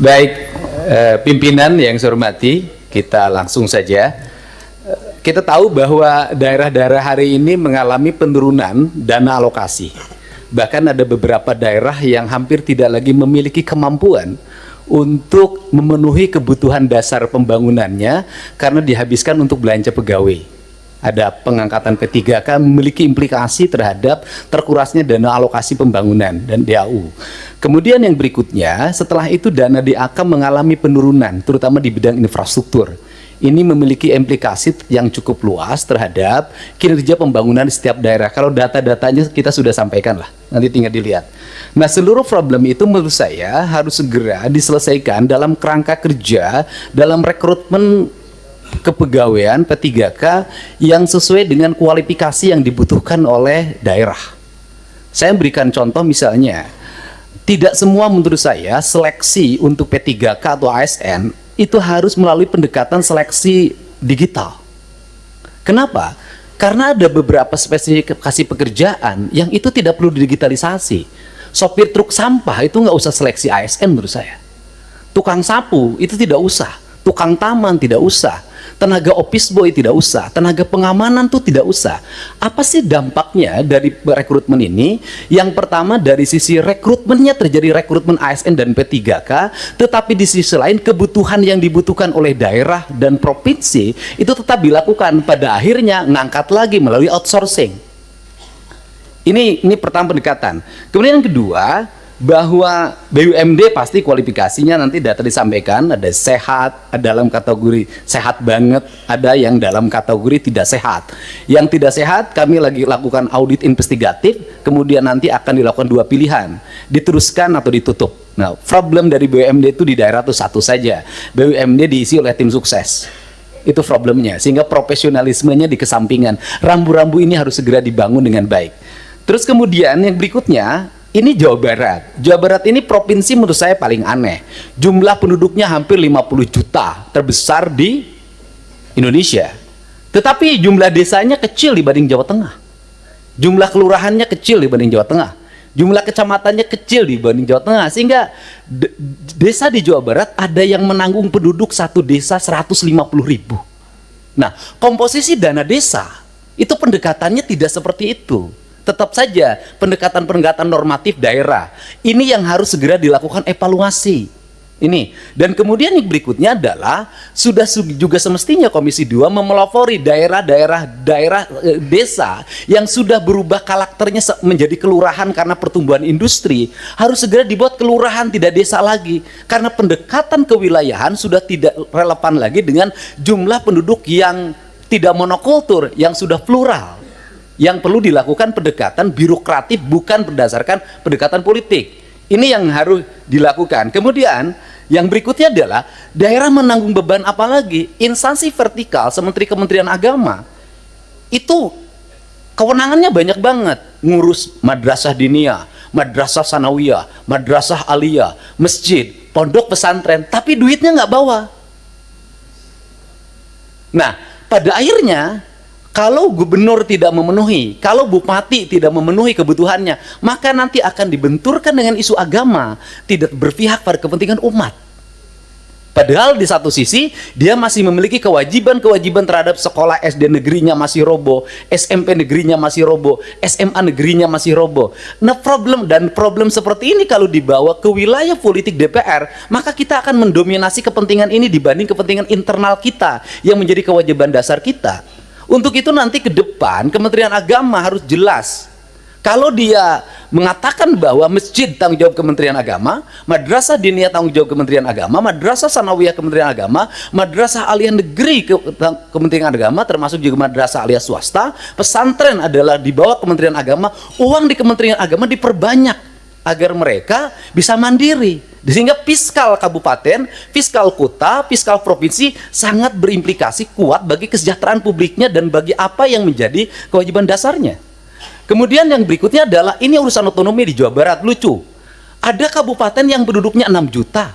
Baik, pimpinan yang saya hormati, kita langsung saja. Kita tahu bahwa daerah-daerah hari ini mengalami penurunan dana alokasi. Bahkan ada beberapa daerah yang hampir tidak lagi memiliki kemampuan untuk memenuhi kebutuhan dasar pembangunannya karena dihabiskan untuk belanja pegawai. Ada pengangkatan P3K memiliki implikasi terhadap terkurasnya dana alokasi pembangunan dan DAU. Kemudian yang berikutnya, setelah itu dana DAK mengalami penurunan, terutama di bidang infrastruktur. Ini memiliki implikasi yang cukup luas terhadap kinerja pembangunan di setiap daerah. Kalau data-datanya kita sudah sampaikan lah, nanti tinggal dilihat. Nah, seluruh problem itu menurut saya harus segera diselesaikan dalam kerangka kerja, dalam rekrutmen kepegawaian P3K yang sesuai dengan kualifikasi yang dibutuhkan oleh daerah. Saya berikan contoh misalnya, tidak semua menurut saya seleksi untuk P3K atau ASN itu harus melalui pendekatan seleksi digital. Kenapa? Karena ada beberapa spesifikasi pekerjaan yang itu tidak perlu digitalisasi. Sopir truk sampah itu nggak usah seleksi ASN menurut saya. Tukang sapu itu tidak usah. Tukang taman tidak usah, tenaga office boy tidak usah, tenaga pengamanan tuh tidak usah. Apa sih dampaknya dari rekrutmen ini? Yang pertama, dari sisi rekrutmennya terjadi rekrutmen ASN dan P3K, tetapi di sisi lain kebutuhan yang dibutuhkan oleh daerah dan provinsi itu tetap dilakukan, pada akhirnya ngangkat lagi melalui outsourcing. Ini pertama pendekatan. Kemudian yang kedua, bahwa BUMD pasti kualifikasinya nanti data disampaikan, ada sehat, ada dalam kategori sehat banget, ada yang dalam kategori tidak sehat. Yang tidak sehat kami lagi lakukan audit investigatif, kemudian nanti akan dilakukan dua pilihan, diteruskan atau ditutup. Nah, problem dari BUMD itu di daerah itu satu saja, BUMD diisi oleh tim sukses. Itu problemnya, sehingga profesionalismenya dikesampingkan. Rambu-rambu ini harus segera dibangun dengan baik. Terus kemudian yang berikutnya, ini Jawa Barat. Jawa Barat ini provinsi menurut saya paling aneh. Jumlah penduduknya hampir 50 juta, terbesar di Indonesia. Tetapi jumlah desanya kecil dibanding Jawa Tengah. Jumlah kelurahannya kecil dibanding Jawa Tengah. Jumlah kecamatannya kecil dibanding Jawa Tengah. Sehingga desa di Jawa Barat ada yang menanggung penduduk satu desa 150.000. Nah, komposisi dana desa itu pendekatannya tidak seperti itu. Tetap saja pendekatan-pendekatan normatif daerah ini yang harus segera dilakukan evaluasi ini. Dan kemudian yang berikutnya adalah sudah juga semestinya Komisi 2 memelopori daerah desa yang sudah berubah karakternya menjadi kelurahan karena pertumbuhan industri, harus segera dibuat kelurahan tidak desa lagi, karena pendekatan kewilayahan sudah tidak relevan lagi dengan jumlah penduduk yang tidak monokultur, yang sudah plural. Yang perlu dilakukan pendekatan birokratif, bukan berdasarkan pendekatan politik. Ini yang harus dilakukan. Kemudian yang berikutnya adalah daerah menanggung beban apa lagi? Instansi vertikal seperti Kementerian Agama itu kewenangannya banyak banget, ngurus madrasah diniyah, madrasah sanawiyah, madrasah aliyah, masjid, pondok pesantren, tapi duitnya nggak bawa. Nah, pada akhirnya kalau gubernur tidak memenuhi, kalau bupati tidak memenuhi kebutuhannya, maka nanti akan dibenturkan dengan isu agama, tidak berpihak pada kepentingan umat. Padahal di satu sisi dia masih memiliki kewajiban-kewajiban terhadap sekolah SD negerinya masih roboh, SMP negerinya masih roboh, SMA negerinya masih roboh. Nah, problem seperti ini kalau dibawa ke wilayah politik DPR, maka kita akan mendominasi kepentingan ini dibanding kepentingan internal kita yang menjadi kewajiban dasar kita. Untuk itu nanti ke depan Kementerian Agama harus jelas. Kalau dia mengatakan bahwa masjid tanggung jawab Kementerian Agama, madrasah diniyah tanggung jawab Kementerian Agama, madrasah sanawiyah Kementerian Agama, madrasah aliyah negeri Kementerian Agama, termasuk juga madrasah aliyah swasta, pesantren adalah di bawah Kementerian Agama, uang di Kementerian Agama diperbanyak agar mereka bisa mandiri. Sehingga fiskal kabupaten, fiskal kota, fiskal provinsi sangat berimplikasi kuat bagi kesejahteraan publiknya dan bagi apa yang menjadi kewajiban dasarnya. Kemudian yang berikutnya adalah ini urusan otonomi di Jawa Barat. Lucu, ada kabupaten yang penduduknya 6 juta,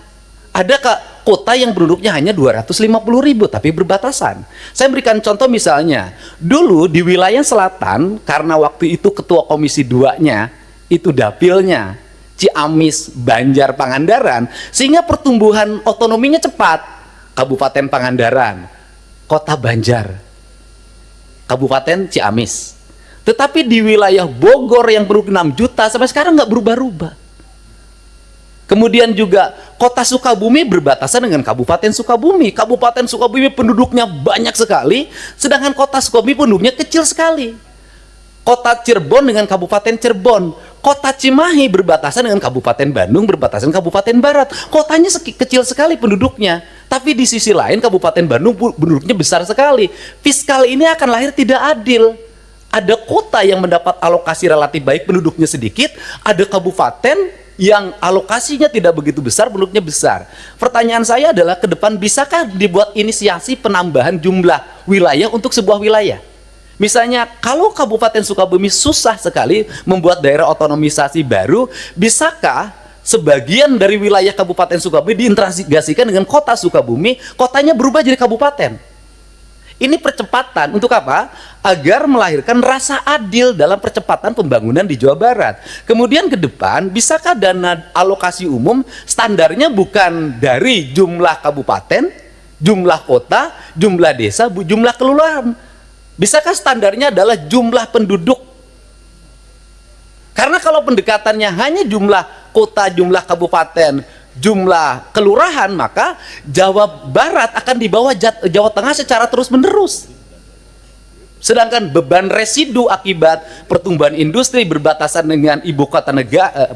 ada kota yang penduduknya hanya 250.000 tapi berbatasan. Saya berikan contoh misalnya, dulu di wilayah selatan, karena waktu itu ketua Komisi 2-nya itu dapilnya Ciamis, Banjar, Pangandaran, sehingga pertumbuhan otonominya cepat. Kabupaten Pangandaran, Kota Banjar, Kabupaten Ciamis. Tetapi di wilayah Bogor yang penduduk 6 juta sampai sekarang nggak berubah-ubah. Kemudian juga Kota Sukabumi berbatasan dengan Kabupaten Sukabumi. Kabupaten Sukabumi penduduknya banyak sekali, sedangkan Kota Sukabumi penduduknya kecil sekali. Kota Cirebon dengan Kabupaten Cirebon. Kota Cimahi berbatasan dengan Kabupaten Bandung, berbatasan Kabupaten Barat. Kotanya kecil sekali penduduknya. Tapi di sisi lain Kabupaten Bandung penduduknya besar sekali. Fiskal ini akan lahir tidak adil. Ada kota yang mendapat alokasi relatif baik, penduduknya sedikit. Ada kabupaten yang alokasinya tidak begitu besar, penduduknya besar. Pertanyaan saya adalah ke depan bisakah dibuat inisiasi penambahan jumlah wilayah untuk sebuah wilayah? Misalnya kalau Kabupaten Sukabumi susah sekali membuat daerah otonomisasi baru, bisakah sebagian dari wilayah Kabupaten Sukabumi diintegrasikan dengan Kota Sukabumi, kotanya berubah jadi kabupaten? Ini percepatan untuk apa? Agar melahirkan rasa adil dalam percepatan pembangunan di Jawa Barat. Kemudian ke depan, bisakah dana alokasi umum standarnya bukan dari jumlah kabupaten, jumlah kota, jumlah desa, jumlah kelurahan? Bisakah standarnya adalah jumlah penduduk? Karena kalau pendekatannya hanya jumlah kota, jumlah kabupaten, jumlah kelurahan, maka Jawa Barat akan di bawah Jawa Tengah secara terus-menerus. Sedangkan beban residu akibat pertumbuhan industri berbatasan dengan ibu kota negara,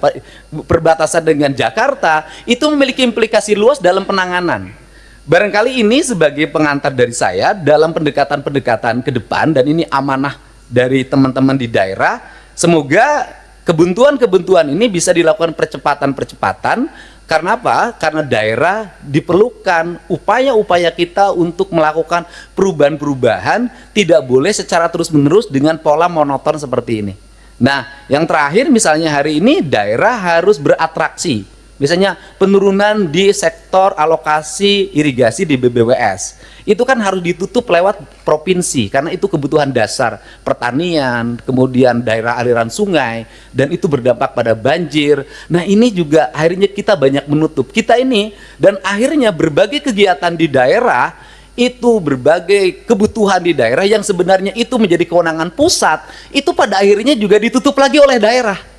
berbatasan dengan Jakarta, itu memiliki implikasi luas dalam penanganan. Barangkali ini sebagai pengantar dari saya dalam pendekatan-pendekatan ke depan, dan ini amanah dari teman-teman di daerah. Semoga kebuntuan-kebuntuan ini bisa dilakukan percepatan-percepatan. Karena apa? Karena daerah diperlukan upaya-upaya kita untuk melakukan perubahan-perubahan, tidak boleh secara terus-menerus dengan pola monoton seperti ini. Nah, yang terakhir misalnya hari ini daerah harus beratraksi. Misalnya penurunan di sektor alokasi irigasi di BBWS, itu kan harus ditutup lewat provinsi karena itu kebutuhan dasar pertanian, kemudian daerah aliran sungai, dan itu berdampak pada banjir. Nah ini juga akhirnya kita banyak menutup kita ini, dan akhirnya berbagai kegiatan di daerah itu, berbagai kebutuhan di daerah yang sebenarnya itu menjadi kewenangan pusat, itu pada akhirnya juga ditutup lagi oleh daerah.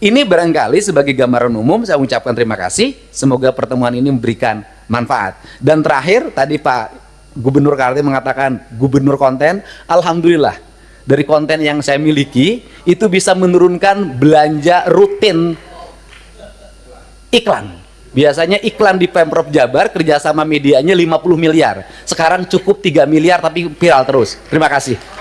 Ini barangkali sebagai gambaran umum saya ucapkan terima kasih. Semoga pertemuan ini memberikan manfaat. Dan terakhir tadi Pak Gubernur Kaltim mengatakan gubernur konten. Alhamdulillah dari konten yang saya miliki itu bisa menurunkan belanja rutin iklan. Biasanya iklan di Pemprov Jabar kerjasama medianya 50 miliar. Sekarang cukup 3 miliar tapi viral terus. Terima kasih.